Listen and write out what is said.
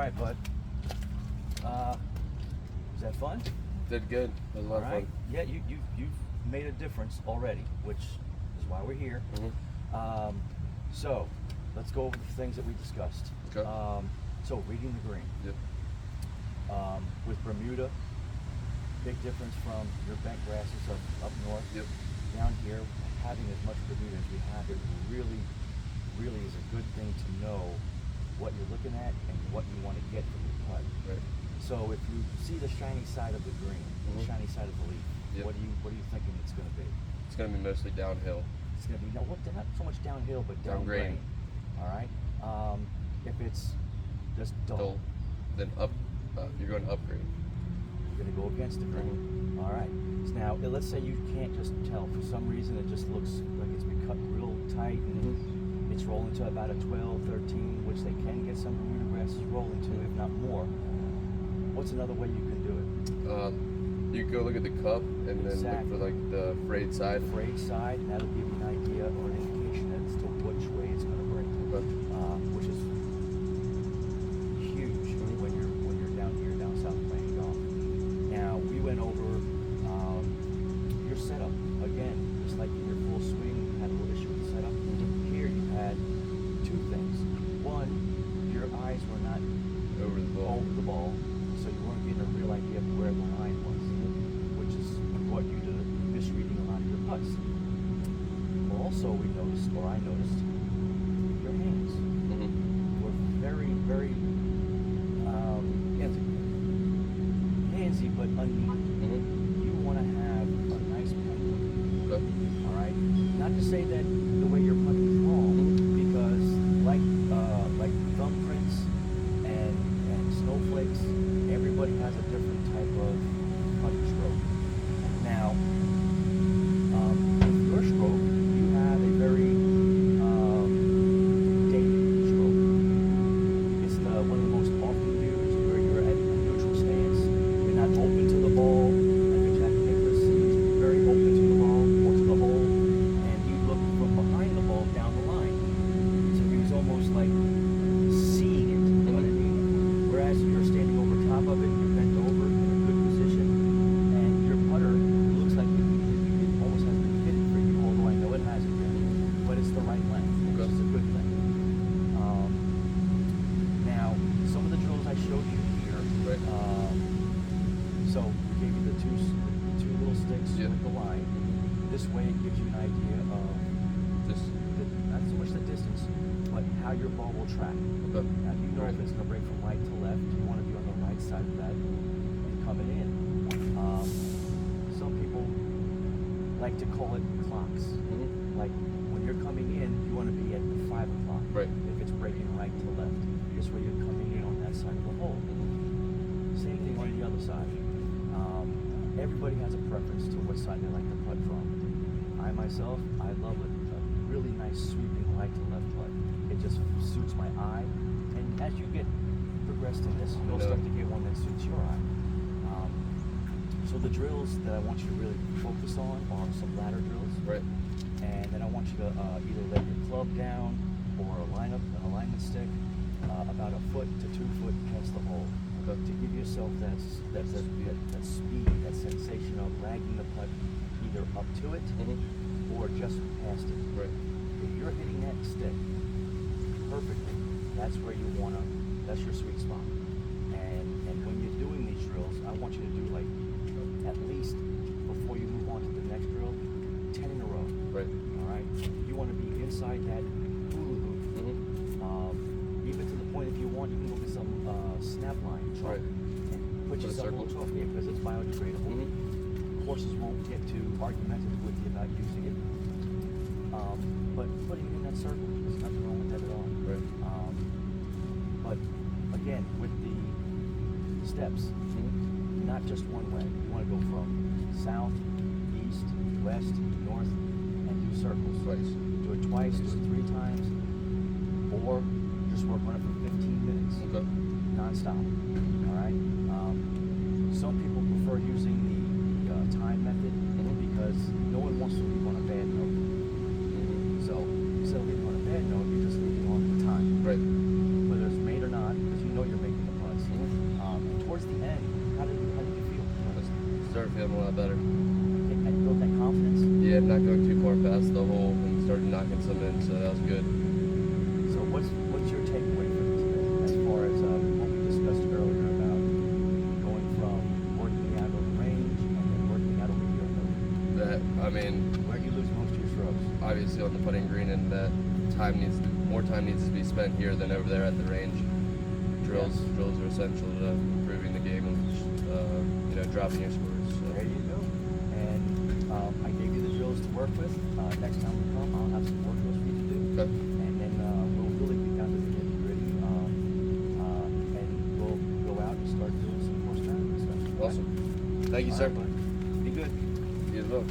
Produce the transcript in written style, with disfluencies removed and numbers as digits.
right, bud. Is that fun? Did good. It was a lot of fun. Yeah, you've made a difference already, which is why we're here. Mm-hmm. So let's go over the things that we discussed. Okay. So reading the green. Yep. With Bermuda, big difference from your bent grasses up north. Yep. Down here, having as much Bermuda as we have, it really is a good thing to know what you're looking at and what you want to get from your putt. Right. So if you see the shiny side of the green, the Mhm. shiny side of the leaf, Yep. what are you thinking it's going to be? It's going to be mostly downhill. It's going to be not so much downhill, but down Down grain. All right. If it's just dull, Then up. You're going to upgrade. you're going to go against the grain. Mhm. All right. So now, let's say you can't just tell. For some reason, it just looks like it's been cut real tight and it's rolling to about a 12, 13, which they can get some Bermuda grasses rolling to, if not more. What's another way you can do it? You go look at the cup and then Exactly. look for like the frayed side. Frayed side, and that'll give you an idea or an indication as to which way it's going to break, Okay. which is huge when you're down here, down south playing golf. Now we went over your setup again, just like in your full swing, you had a little issue with the setup. Here you had two things. One, your eyes were not Over the ball. over the ball, so you weren't getting a real idea of where the line was, which is brought you to misreading a lot of your putts. Also, we noticed, or I noticed, your hands Mm-hmm. were very, very handsy, but unneat. Mm-hmm. You want to have a nice penguin. Okay. All right. Not to say that the way you're putting is wrong, because like thumbprints and snowflakes, everybody has a different type of putting stroke. Now, with your stroke, you have a very dated stroke. It's one of the most often used where you're at a neutral stance. You're not open to the ball. Like a Jack Nicklaus, he's very open to the ball or to the hole, and he looked from behind the ball down the line. So he was almost like seeing it. You know what I mean? Whereas you're standing over top of it, you're bent over in a good position, and your putter looks like it almost has been fitted for you, although I know it hasn't been, but it's the right length, which is a good thing. Now, some of the drills I showed you here, Right. so we gave you the two little sticks Yep. with the line. This way it gives you an idea of Just. not so much the distance, but how your ball will track. Okay. Now you know Right. if it's going to break from right to left, you want to be on the right side of that and coming in. Some people like to call it clocks. Mm-hmm. Like when you're coming in, you want to be at the 5 o'clock. Right. If it's breaking right to left, this way you're coming in on that side of the hole. Same thing on the other side. Everybody has a preference to what side they like to putt from. I myself, I love a really nice sweeping right to left putt. It just suits my eye. And as you get progressed in this, you'll start to get one that suits your eye. So the drills that I want you to really focus on are some ladder drills. Right. And then I want you to either lay your club down or an alignment stick about a foot to 2 foot past the hole. Okay. To give yourself that speed, that sensation of dragging the putt either up to it Mm-hmm. or just past it. Right. If you're hitting that stick perfectly, that's where you wanna. That's your sweet spot. And when you're doing these drills, I want you to do like at least before you move on to the next drill, 10 in a row. Right. All right. You want to be inside that hula hoop. Mm-hmm. Even to the point, if you want, you can go get some snap line chalk Right. and put Put a yourself a little circle. chalk here because it's biodegradable. Mm-hmm. Horses won't get too argumentative with you about using it. But putting it in that circle, there's nothing wrong with that at all. Right. But again, with the steps, Mm-hmm. not just one way. You want to go from south, east, west, north, and do circles. Twice. Do it twice, do it 3 times, or just work on it for 15 minutes, Okay. non-stop. All right. Some people prefer using the time method because no one wants to leave on a bad note. Mm-hmm. So instead of leaving on a bad note, you're just leaving on the time, Right. whether it's made or not, because you know you're making the feeling a lot better. And built that confidence. Yeah, not going too far past the hole and started knocking some in, so that was good. So what's your takeaway from today as far as what we discussed earlier about going from working out on the range and then working out over here on the That, I mean, where you lose most of your strokes? obviously on the putting green, and that more time needs to be spent here than over there at the range. Drills are essential to improving the game and dropping your scores. So. There you go. And I gave you the drills to work with. Next time we come, I'll have some more drills for you to do. Okay. And then we'll really be down to the nitty gritty. And we'll go out and start doing some course tournament stuff. Awesome. Thank you, All sir. right, bud. Be good. You as well.